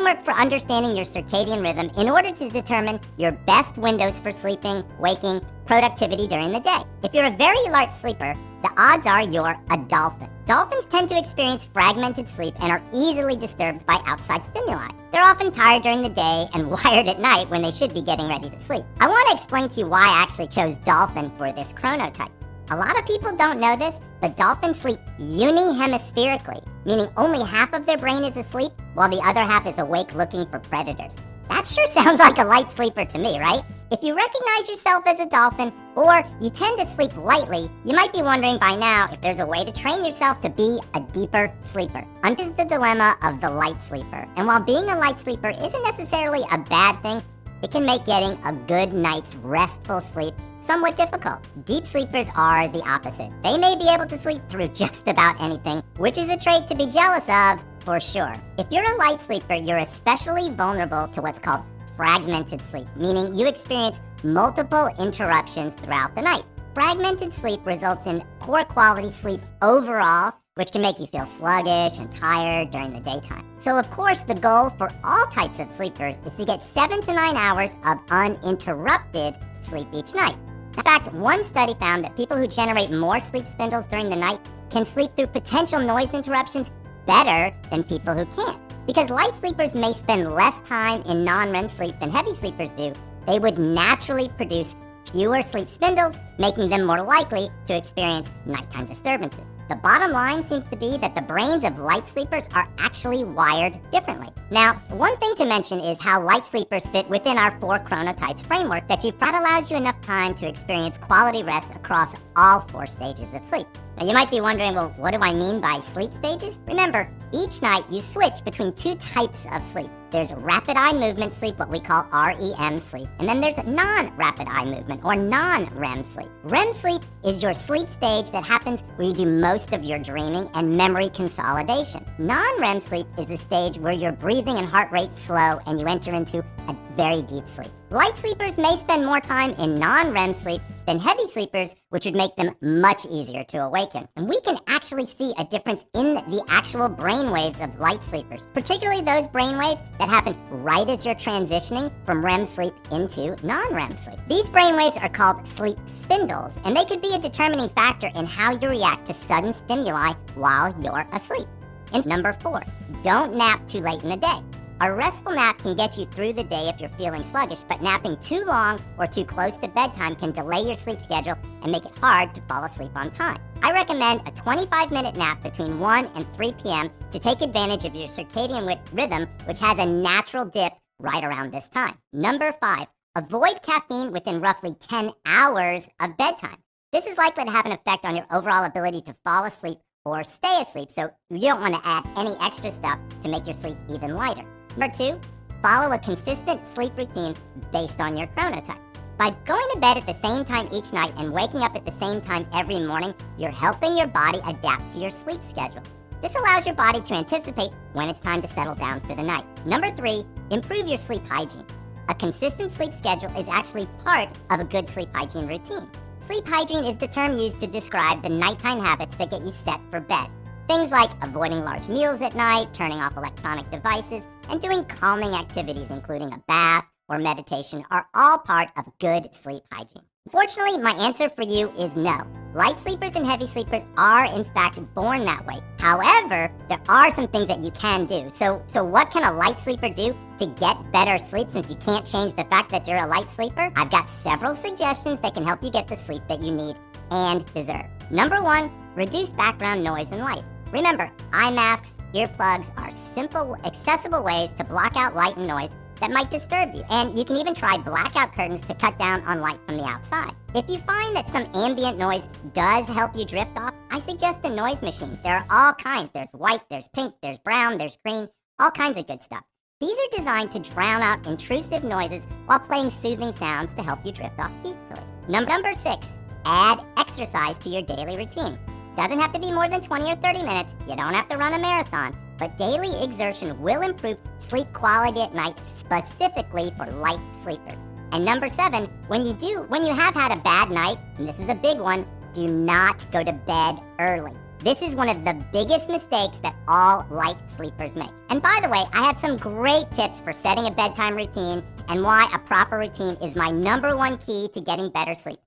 framework for understanding your circadian rhythm in order to determine your best windows for sleeping, waking, productivity during the day. If you're a very alert sleeper, the odds are you're a dolphin. Dolphins tend to experience fragmented sleep and are easily disturbed by outside stimuli. They're often tired during the day and wired at night when they should be getting ready to sleep. I want to explain to you why I actually chose dolphin for this chronotype. A lot of people don't know this, but dolphins sleep unihemispherically, meaning only half of their brain is asleep while the other half is awake looking for predators. That sure sounds like a light sleeper to me, right? If you recognize yourself as a dolphin, or you tend to sleep lightly, you might be wondering by now if there's a way to train yourself to be a deeper sleeper. This is the dilemma of the light sleeper. And while being a light sleeper isn't necessarily a bad thing, it can make getting a good night's restful sleep somewhat difficult. Deep sleepers are the opposite. They may be able to sleep through just about anything, which is a trait to be jealous of for sure. If you're a light sleeper, you're especially vulnerable to what's called fragmented sleep, meaning you experience multiple interruptions throughout the night. Fragmented sleep results in poor quality sleep overall, which can make you feel sluggish and tired during the daytime. So of course, the goal for all types of sleepers is to get 7 to 9 hours of uninterrupted sleep each night. In fact, one study found that people who generate more sleep spindles during the night can sleep through potential noise interruptions better than people who can't. Because light sleepers may spend less time in non-REM sleep than heavy sleepers do, they would naturally produce fewer sleep spindles, making them more likely to experience nighttime disturbances. The bottom line seems to be that the brains of light sleepers are actually wired differently. Now, one thing to mention is how light sleepers fit within our 4 chronotypes framework that allows you enough time to experience quality rest across all 4 stages of sleep. Now, you might be wondering, well, what do I mean by sleep stages? Remember, each night you switch between 2 types of sleep. There's rapid eye movement sleep, what we call REM sleep, and then there's non-rapid eye movement or non-REM sleep. REM sleep is your sleep stage that happens where you do most of your dreaming and memory consolidation. Non-REM sleep is the stage where your breathing and heart rate slow and you enter into a very deep sleep. Light sleepers may spend more time in non-REM sleep than heavy sleepers, which would make them much easier to awaken. And we can actually see a difference in the actual brain waves of light sleepers, particularly those brain waves that happen right as you're transitioning from REM sleep into non-REM sleep. These brain waves are called sleep spindles, and they could be a determining factor in how you react to sudden stimuli while you're asleep. And number 4, don't nap too late in the day. A restful nap can get you through the day if you're feeling sluggish, but napping too long or too close to bedtime can delay your sleep schedule and make it hard to fall asleep on time. I recommend a 25-minute nap between 1 and 3 p.m. to take advantage of your circadian rhythm, which has a natural dip right around this time. Number 5, avoid caffeine within roughly 10 hours of bedtime. This is likely to have an effect on your overall ability to fall asleep or stay asleep, so you don't want to add any extra stuff to make your sleep even lighter. Number 2, follow a consistent sleep routine based on your chronotype. By going to bed at the same time each night and waking up at the same time every morning, you're helping your body adapt to your sleep schedule. This allows your body to anticipate when it's time to settle down for the night. Number 3, improve your sleep hygiene. A consistent sleep schedule is actually part of a good sleep hygiene routine. Sleep hygiene is the term used to describe the nighttime habits that get you set for bed. Things like avoiding large meals at night, turning off electronic devices, and doing calming activities, including a bath or meditation, are all part of good sleep hygiene. Unfortunately, my answer for you is no. Light sleepers and heavy sleepers are, in fact, born that way. However, there are some things that you can do. So what can a light sleeper do to get better sleep since you can't change the fact that you're a light sleeper? I've got several suggestions that can help you get the sleep that you need and deserve. Number 1, reduce background noise and light. Remember, eye masks, earplugs are simple, accessible ways to block out light and noise that might disturb you. And you can even try blackout curtains to cut down on light from the outside. If you find that some ambient noise does help you drift off, I suggest a noise machine. There are all kinds. There's white, there's pink, there's brown, there's green, all kinds of good stuff. These are designed to drown out intrusive noises while playing soothing sounds to help you drift off peacefully. Number 6, add exercise to your daily routine. Doesn't have to be more than 20 or 30 minutes. You don't have to run a marathon, but daily exertion will improve sleep quality at night, specifically for light sleepers. And number 7, when you have had a bad night, and this is a big one, do not go to bed early. This is one of the biggest mistakes that all light sleepers make. And by the way, I have some great tips for setting a bedtime routine and why a proper routine is my #1 key to getting better sleep.